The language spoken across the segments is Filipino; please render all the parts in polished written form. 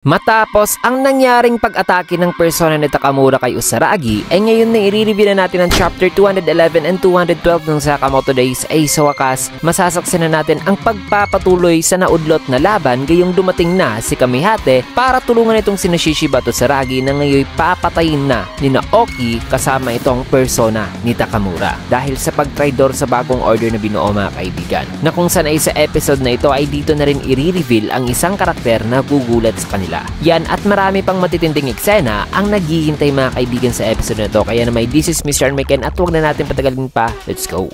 Matapos ang nangyaring pag-atake ng persona ni Takamura kay Usaragi, ay ngayon na i-review na natin ang chapter 211 and 212 ng Sakamoto Days ay sa wakas, masasaksan na natin ang pagpapatuloy sa naudlot na laban gayong dumating na si Kamihate para tulungan itong sina Shishiba at Usaragi na ngayon papatayin na ni Naoki kasama itong persona ni Takamura dahil sa pagtraidor sa bagong order na binuo mga kaibigan, na kung saan ay sa episode na ito ay dito na rin i-reveal ang isang karakter na gugulat sa kanila. Yan at marami pang matitinding eksena ang naghihintay mga kaibigan sa episode na to. Kaya naman, this is Mr. Armaken at huwag na natin patagalin pa. Let's go!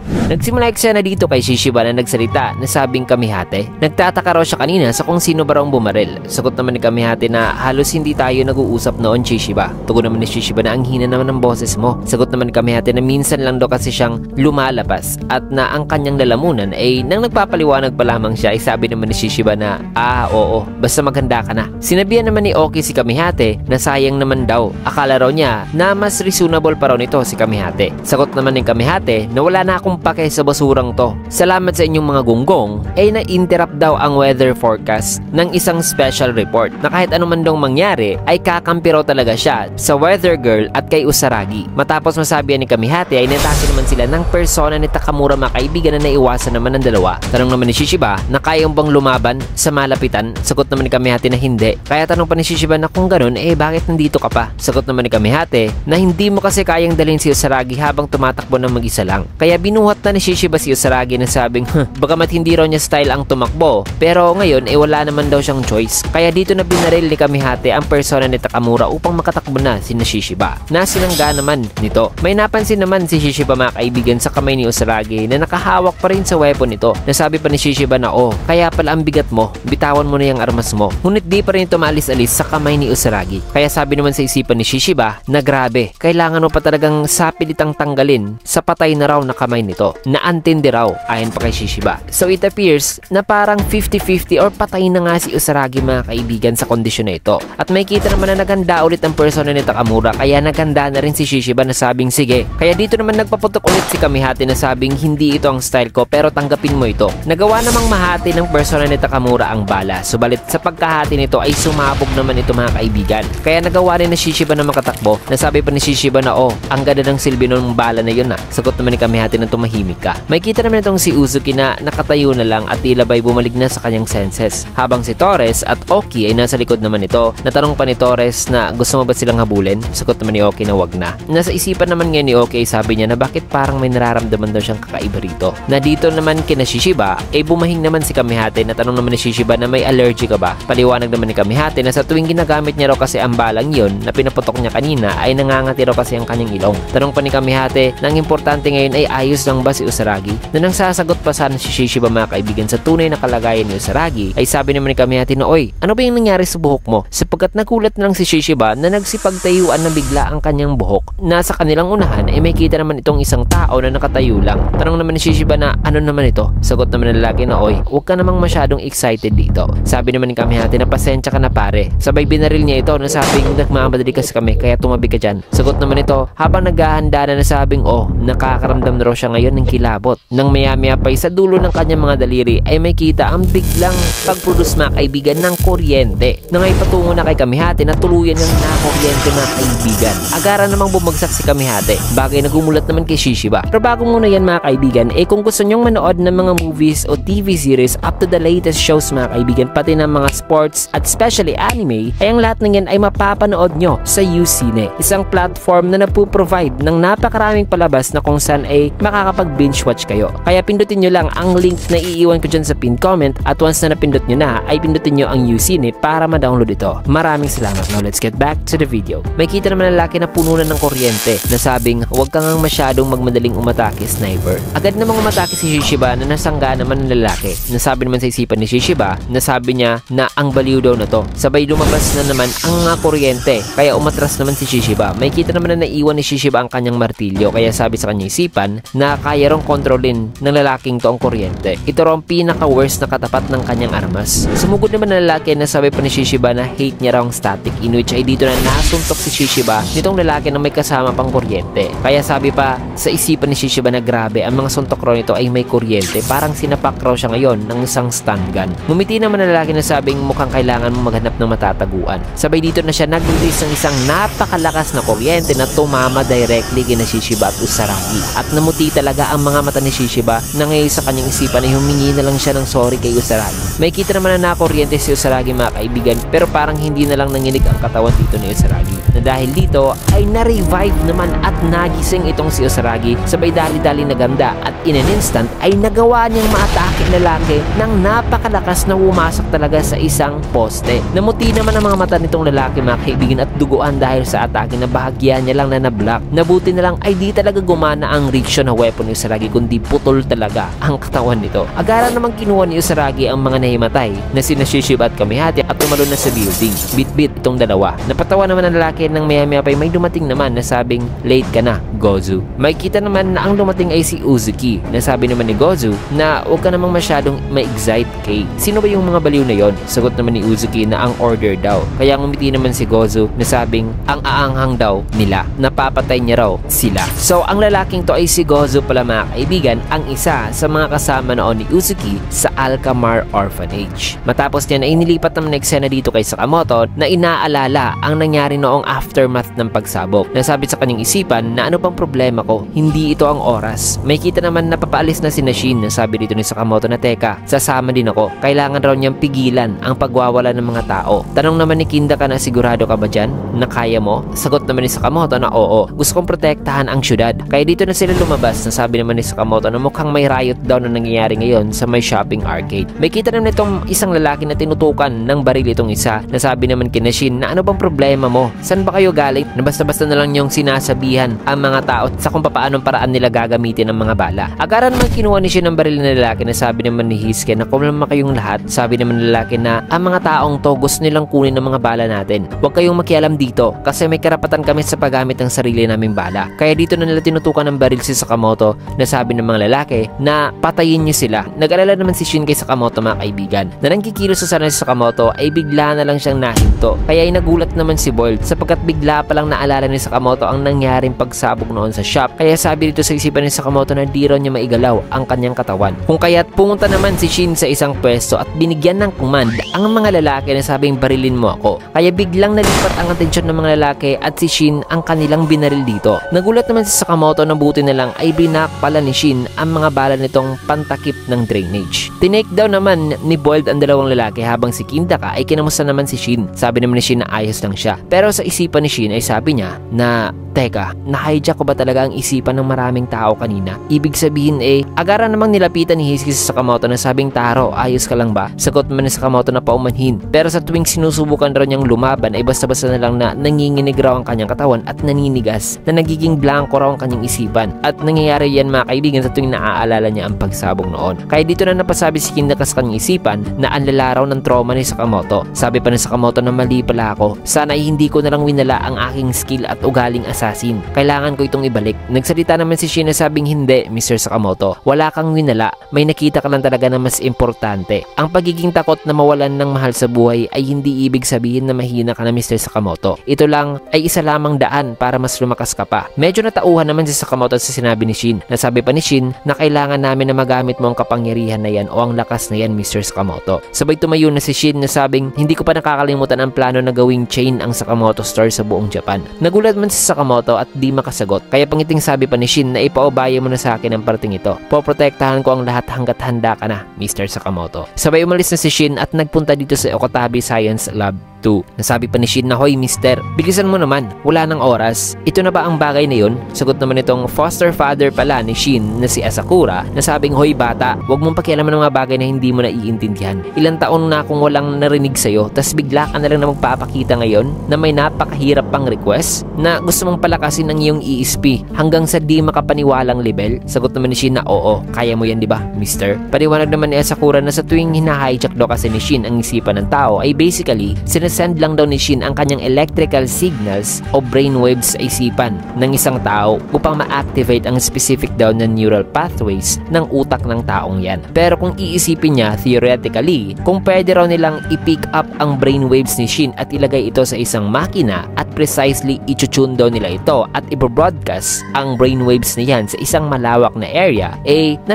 Nagsimula eksena dito kay Shishiba na nagsalita na sabing Kamihate. Nagtataka raw siya kanina sa kung sino ba raw bumaril. Sagot naman ni Kamihate na halos hindi tayo nag-uusap noon, Shishiba. Tugon naman ni Shishiba na ang hina naman ng boses mo. Sagot naman ni Kamihate na minsan lang daw kasi siyang lumalabas at na ang kanyang lalamunan ay nang nagpapaliwanag pa lamang siya ay sabi naman ni Shishiba na oo, basta maghanda ka na. Sinabihan naman ni Oki si Kamihate na sayang naman daw. Akala raw niya na mas reasonable pa raw nito si Kamihate. Sagot naman ni Kamihate na wala na akong pake sa basurang to. Salamat sa inyong mga gunggong ay na-interrupt daw ang weather forecast ng isang special report na kahit anuman daw mangyari ay kakampi raw talaga siya sa weather girl at kay Usaragi. Matapos masabihan ni Kamihate ay natake naman sila ng persona ni Takamura mga kaibigan na naiwasan naman ng dalawa. Tanong naman ni Shishiba na kayang bang lumaban sa malapitan? Sagot naman ni Kamihate na hindi. Kaya tanong pa ni Shishiba na kung ganun bakit nandito ka pa? Sagot naman ni Kamihate na hindi mo kasi kayang dalhin si Usaragi habang tumatakbo ng mag-isa lang. Kaya binuhat na ni Shishiba si Usaragi na sabing bagamat hindi raw niya style ang tumakbo pero ngayon wala naman daw siyang choice. Kaya dito na binaril ni Kamihate ang persona ni Takamura upang makatakbo na si Shishiba na sinangga naman nito. May napansin naman si Shishiba mga kaibigan sa kamay ni Usaragi na nakahawak pa rin sa weapon nito. Nasabi pa ni Shishiba na kaya pala ang bigat mo, bitawan mo na yung armas mo. Ngunit di pa rin ito maalis-alis sa kamay ni Usaragi. Kaya sabi naman sa isipan ni Shishiba na grabe, kailangan mo pa talagang sapilitang tanggalin sa patay na raw na kamay nito. Naantindi raw ayon pa kay Shishiba. So it appears na parang 50-50 or patay na nga si Usaragi mga kaibigan sa kondisyon na ito. At may kita naman na naganda ulit ang persona ni Takamura kaya naganda na rin si Shishiba na sabing sige. Kaya dito naman nagpaputok ulit si Kamihate na sabing hindi ito ang style ko pero tanggapin mo ito. Nagawa namang mahati ng persona ni Takamura ang bala. Subalit sa pagkahati nito ay sumabog naman ito mga kaibigan. Kaya nagawa rin na Shishiba na makatakbo. Nasabi pa ni Shishiba na ang ganda ng silbi ng bala na yun Sagot naman ni Kamihate na tumahimik ka. May kita naman itong si Uzuki na nakatayo na lang at tila ba'y bumalik na sa kanyang senses. Habang si Torres at Oki ay nasa likod naman ito. Natanong pa ni Torres na gusto mo ba silang habulin? Sagot naman ni Oki na wag na. Nasa isipan naman ngayon ni Oki ay sabi niya na bakit parang may nararamdaman daw siyang kakaiba rito. Na dito naman kina Shishiba bumahing naman si Kamihate na tanong naman ni Shishiba na may allergy ka ba? Paliwanag naman ni Kamihate na sa tuwing ginagamit niya raw kasi ang balang yun na pinaputok niya kanina ay nangangati raw kasi ang kanyang ilong. Tanong pa ni Kamihate na ang importante ngayon ay ayos lang ba si Usaragi? Na nang sasagot pa sana si Shishiba mga kaibigan sa tunay na kalagayan ni Usaragi ay sabi naman ni Kamihate na ano ba yung nangyari sa buhok mo? Sapagkat nagulat na lang si Shishiba na nagsipagtayuan na bigla ang kanyang buhok. Nasa kanilang unahan may kita naman itong isang tao na nakatayo lang. Tanong naman ni Shishiba na ano naman ito? Sagot naman ng lalaki na huwag ka namang masyadong excited dito. Sabi naman ni Kamihate na pasensya ka na pare. Sabay binaril niya ito na sabing nagmamadali kasi kami kaya tumabi ka dyan. Sagot naman ito habang naghahanda na sabing nakakaramdam na raw siya ngayon ng kilabot. Nang maya-maya pa sa dulo ng kanyang mga daliri ay may kita ang biglang pag-produce mga kaibigan ng kuryente na ngay patungo na kay Kamihate na tuluyan ng nakuryente mga kaibigan. Agara namang bumagsak si Kamihate, bagay na gumulat naman kay Shishiba. Pero bago muna yan mga kaibigan kung gusto nyong manood ng mga movies o TV series up to the latest shows mga kaibigan pati ng mga sports at especially anime ay ang lahat ng yan ay mapapanood nyo sa UCine, isang platform na nagpo-provide ng napakaraming palabas na kung saan makakapag binge watch kayo. Kaya pindutin nyo lang ang link na iiwan ko dyan sa pinned comment at once na napindot nyo na ay pindutin nyo ang UCine para ma-download ito. Maraming salamat. Now let's get back to the video. May kita naman ang lalaki na puno na ng kuryente na sabing huwag kang masyadong magmadaling umatake sniper. Agad namang umatake si Shishiba na nasangga naman ng lalaki. Nasabi naman sa isipan ni Shishiba na sabi niya na ang baliw daw na to. Sabay lumabas na naman ang kuryente kaya umatras naman si Shishiba. May kita naman na naiwan ni Shishiba ang kanyang martilyo kaya sabi sa kanyang isipan na na kaya rong kontrolin ng lalaking to ang kuryente. Ito raw ang pinaka-worst na katapat ng kanyang armas. Sumugod naman ng lalaki na sabi pa ni Shishiba na hate niya raw ang static, in which ay dito na nasuntok si Shishiba nitong lalaki na may kasama pang kuryente. Kaya sabi pa sa isipan ni Shishiba na grabe, ang mga suntok raw nito ay may kuryente, parang sinapak raw siya ngayon ng isang stun gun. Ngumiti naman ng lalaki na sabing mukhang kailangan mo maghanap ng matataguan. Sabay dito na siya nag-release ng isang napakalakas na kuryente na tumama directly kina Shishiba at Usaragi. At namuti talaga ang mga mata ni Shishiba na ngayon sa kanyang isipan ay humingi na lang siya ng sorry kay Usaragi. May kita naman na nakuryente si Usaragi mga kaibigan, pero parang hindi na lang nanginig ang katawan dito ni Usaragi. Na dahil dito ay na-revive naman at nagising itong si Usaragi, sabay dali-dali na ganda at in an instant ay nagawa niyang maatake ng lalaki ng napakalakas na pumasok talaga sa isang poste. Namuti naman ang mga mata nitong lalaki mga kaibigan at duguan dahil sa atake na bahagya niya lang na na-block. Nabuti na lang ay di talaga gumana ang reaction na weapon ni Usaragi, kundi putol talaga ang katawan nito. Agara naman kinuha ni Usaragi ang mga nahimatay na sina Shishiba at Kamihate at tumalon na sa building. Bit-bit itong dalawa. Napatawa naman ang lalaki ng maya-maya pa may dumating naman na sabing late ka na, Gozu. May kita naman na ang dumating ay si Uzuki. Nasabi naman ni Gozu na huwag ka namang masyadong ma-excite kay. Sino ba yung mga baliw na yon? Sagot naman ni Uzuki na ang order daw. Kaya ngumiti naman si Gozu na sabing ang aanghang daw nila. Napapatay niya raw sila. So ang lalaking to ay si Gozu pala mga kaibigan, ang isa sa mga kasama noon ni Uzuki sa Alcamar Orphanage. Matapos niya na inilipat naman na eksena dito kay Sakamoto na inaalala ang nangyari noong aftermath ng pagsabog. Nasabi sa kanyang isipan na ano pang problema ko, hindi ito ang oras. May kita naman na papaalis na si Nashin. Nasabi dito ni Sakamoto na teka, sasama din ako. Kailangan raw niyang pigilan ang pagwawala ng mga tao. Tanong naman ni Kindaka na sigurado ka ba dyan? Na kaya mo? Sagot naman ni Sakamoto na oo. Gusto kong protektahan ang syudad. Kaya dito na sila lumabas. Nasabi naman ni Sakamoto na mukhang may riot daw na nangyayari ngayon sa may shopping arcade. May kita naman itong isang lalaki na tinutukan ng baril itong isa. Nasabi naman kina Shin na ano bang problema mo? San ba kayo galing? Na basta-basta na lang yung sinasabihan ang mga tao sa kung paanong paraan nila gagamitin ang mga bala. Agara naman kinuha ni Shin ng baril na lalaki. Nasabi naman ni Hisuke na kumulama kayong lahat. Sabi naman ng lalaki na ang mga taong to gusto nilang kunin ng mga bala natin. Huwag kayong makialam dito kasi may karapatan kami sa paggamit ng sarili naming bala. Kaya dito na nila tinutukan ng baril si Sakamoto. Nasabi ng mga lalaki na patayin niyo sila. Nag-alala naman si Shin kay Sakamoto mga kaibigan. Na nang kikilos sa sana si Sakamoto ay bigla na lang siyang nahinto. Kaya ay nagulat naman si Bold sapagkat bigla pa lang naalala ni Sakamoto ang nangyaring pagsabog noon sa shop. Kaya sabi dito sa isipan ni Sakamoto na di raw niya maigalaw ang kanyang katawan. Kung kaya't pumunta naman si Shin sa isang pwesto at binigyan ng command ang mga lalaki na sabing barilin mo ako. Kaya biglang nalipat ang atensyon ng mga lalaki at si Shin ang kanilang binaril dito. Nagulat naman si Sakamoto na buti na lang ay binak pala ni Shin ang mga bala nitong pantakip ng drainage. Tinake down naman ni Bold ang dalawang lalaki habang si Kindaka ay kinamusta naman si Shin. Sabi naman ni Shin na ayos lang siya. Pero sa isipan ni Shin ay sabi niya na teka, na-hijack ko ba talaga ang isipan ng maraming tao kanina? Ibig sabihin agara namang nilapitan ni Hisuke sa Sakamoto na sabing taro, ayos ka lang ba? Sagot man ni Sakamoto na paumanhin. Pero sa tuwing sinusubukan raw niyang lumaban ay basta-basta na lang na nanginginig raw ang kanyang katawan at naninigas na nagiging blanco raw ang kanyang isipan. At nangyayari yan mga kaibigan sa tuwing naaalala niya ang pagsabog noon. Kaya dito na napasabi si Kindaka sa kanyang isipan na ang lala raw ng trauma ni Sakamoto. Sabi pa ni Sakamoto na mali pala ako. Sana ay hindi ko na lang winala ang aking skill at ugaling assassin. Kailangan ko itong ibalik. Nagsalita naman si Shin na sabing hindi, Mr. Sakamoto. Wala kang winala. May nakita ka lang talaga na mas importante. Ang pagiging takot na mawalan ng mahal sa buhay ay hindi ibig sabihin na mahina ka na, Mr. Sakamoto. Ito lang ay isa lamang daan para mas lumakas ka pa. Medyo natauhan naman si Sakamoto sa sinabi ni Shin. Nasabi pa ni Shin na kailangan namin na magamit mo ang kapangyarihan na yan o ang lakas na yan, Mr. Sakamoto. Sabay tumayo na si Shin na sabing hindi ko pa nakakalimutan ang plano na gawing chain ang Sakamoto Store sa buong Japan. Nagulat man si Sakamoto at di makasagot. Kaya pangiting sabi pa ni Shin na ipaubaya mo na sa akin ang parting ito. Poprotektahan ko ang lahat hanggat handa ka na, Mr. Sakamoto. Sabay umalis na si Shin at nagpunta dito sa Okotabi Science Lab 2. Nasabi pa ni Shin na, hoy mister, bilisan mo naman, wala nang oras. Ito na ba ang bagay na yun? Sagot naman itong foster father pala ni Shin na si Asakura. Nasabing, hoy bata, wag mong pakialaman ng mga bagay na hindi mo na iintindihan. Ilang taon na akong walang narinig sa'yo, tas bigla ka na lang na magpapakita ngayon na may napakahirap pang request na gusto mong palakasin ang iyong ESP hanggang sa di makapaniwalang level. Sagot naman ni Shin na oo, kaya mo yan diba, mister? Paliwanag naman ni Asakura na sa tuwing hinahijack daw kasi ni Shin ang isipan ng tao ay basically sinasabi magsisend lang daw ni Shin ang kanyang electrical signals o brainwaves sa isipan ng isang tao upang ma-activate ang specific daw na neural pathways ng utak ng taong yan. Pero kung iisipin niya theoretically, kung pwede raw nilang i-pick up ang brainwaves ni Shin at ilagay ito sa isang makina at precisely i-tune daw nila ito at i-broadcast ang brainwaves niyan sa isang malawak na area,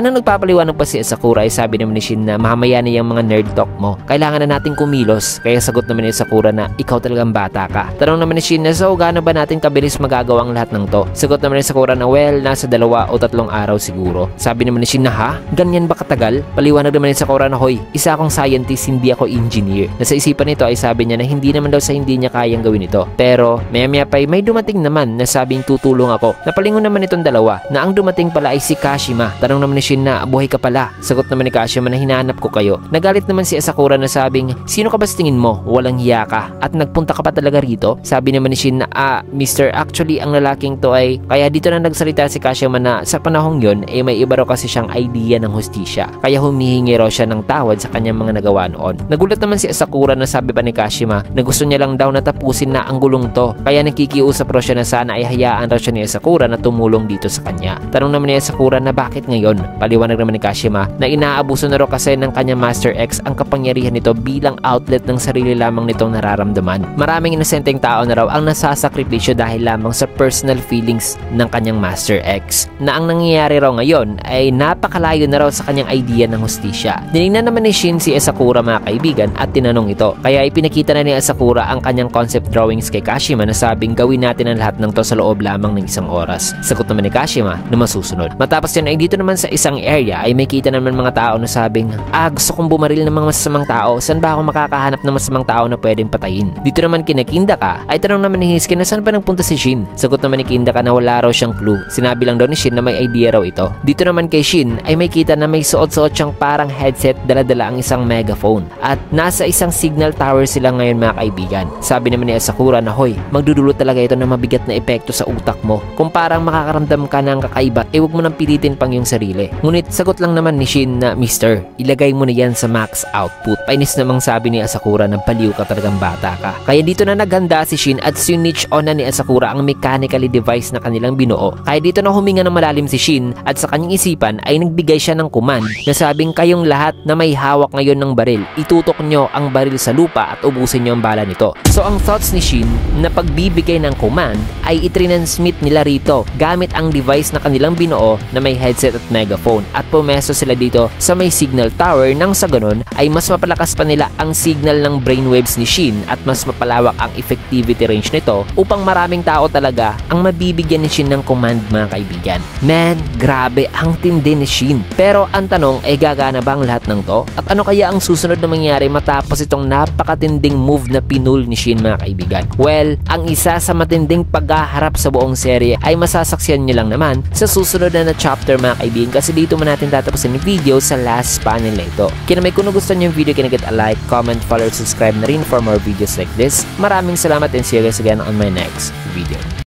nagpapaliwanag pa si Sakura ay sabi naman ni Shin na mamaya na yung mga nerd talk mo. Kailangan na natin kumilos. Kaya sagot naman ni Sakura na ikaw talagang bata ka. Tanong naman ni Shin na so gaano ba natin kabilis magagawa ang lahat ng to? Sagot naman ni Sakura na well, nasa 2 o 3 araw siguro. Sabi naman ni Shin na ha? Ganyan ba katagal? Paliwanag naman ni Sakura na hoy, isa akong scientist, hindi ako engineer. Nasa isipan nito ay sabi niya na hindi naman daw sa hindi niya kayang gawin ito. Pero maya pa ay may dumating naman na sabing tutulong ako. Napalingon naman itong dalawa na ang dumating pala ay si Kashima. Tanong naman ni Shin na buhay ka pala. Sagot naman ni Kashima na hinahanap ko kayo. Nagalit naman si Sakura na sabing sino ka ba sa tingin mo? Walang hiya ka at nagpunta ka pa talaga rito? Sabi naman ni Shin na Mr. Actually ang lalaking to ay kaya dito na nagsalita si Kashima na sa panahong yon may iba raw kasi siyang idea ng hustisya. Kaya humihingi raw siya ng tawad sa kanyang mga nagawa noon. Nagulat naman si Sakura na sabi pa ni Kashima na gusto niya lang daw na tapusin na ang gulong to. Kaya nakikiusap raw siya na sana ay hayaan raw siya ni Sakura na tumulong dito sa kanya. Tanong naman ni Sakura na bakit ngayon? Paliwanag naman ni Kashima na inaabuso na raw kasi ng kanyang Master X ang kapangyarihan nito bilang outlet ng sarili lamang nitong nararamdaman. Maraming inosenteng tao na raw ang nasasakripisyo dahil lamang sa personal feelings ng kanyang Master X. Na ang nangyayari raw ngayon ay napakalayo na raw sa kanyang idea ng hustisya. Dinignan naman ni Shin si Sakura mga kaibigan at tinanong ito. Kaya ipinakita na ni Sakura ang kanyang concept drawings kay Kashima na sabing gawin natin ang lahat ng to sa loob lamang ng 1 oras. Sagot naman ni Kashima na masusunod. Matapos yun ay dito naman sa isang area ay may kita naman mga tao na sabing gusto kong bumaril ng mga masasamang tao. Saan ba ako makakahanap ng masasamang tao na pwedeng patayin? Dito naman kina Kindaka ay tanong naman ni Hisuke na saan ba nagpunta si Shin? Sagot naman ni Kindaka na wala raw siyang clue. Sinabi lang daw ni Shin na may idea raw ito. Dito naman kay Shin ay may kita na may suot-suot siyang parang headset, dala-dala ang isang megaphone at nasa isang signal tower sila ngayon mga kaibigan. Sabi naman ni Sakura na hoy, magdudulot talaga ito ng mabigat na epekto sa utak mo. Kung parang makakaramdam ka ng kakaiba, huwag mo nang pilitin pang yung sarili. Ngunit sagot lang naman ni Shin na Mister, ilagay mo na yan sa max output. Painis namang sabi ni Sakura na baliw ka talagang bata ka. Kaya dito na naghanda si Shin at switch on na ni Sakura ang mechanically device na kanilang binuo. Kaya dito na huminga ng malalim si Shin at sa kanyang isipan ay nagbigay siya ng command na sabing kayong lahat na may hawak ngayon ng baril, itutok nyo ang baril sa lupa at ubusin nyo ang bala nito. So ang thoughts ni Shin na pagbibigay ng command ay itransmit nila rito gamit ang device na kanilang binuo na may headset at megaphone at pumesto sila dito sa may signal tower nang sa ganun ay mas mapalakas pa nila ang signal ng brainwaves ni Shin at mas mapalawak ang effectivity range nito upang maraming tao talaga ang mabibigyan ni Shin ng command mga kaibigan. Man, grabe ang tindi ni Shin. Pero ang tanong ay gagana ba ang lahat ng to? At ano kaya ang susunod na mangyari matapos itong napakatinding move na pinul ni Shin mga kaibigan? Well, ang isa sa matinding paghaharap sa buong serye ay masasaksiyan nyo lang naman sa susunod na chapter mga kaibigan kasi dito man natin tatapusin yung video sa last panel na ito. Kaya may kung nagustuhan nyo yung video, kinagit a like, comment, follow, subscribe na rin for more videos like this. Maraming salamat and see you guys again on my next video.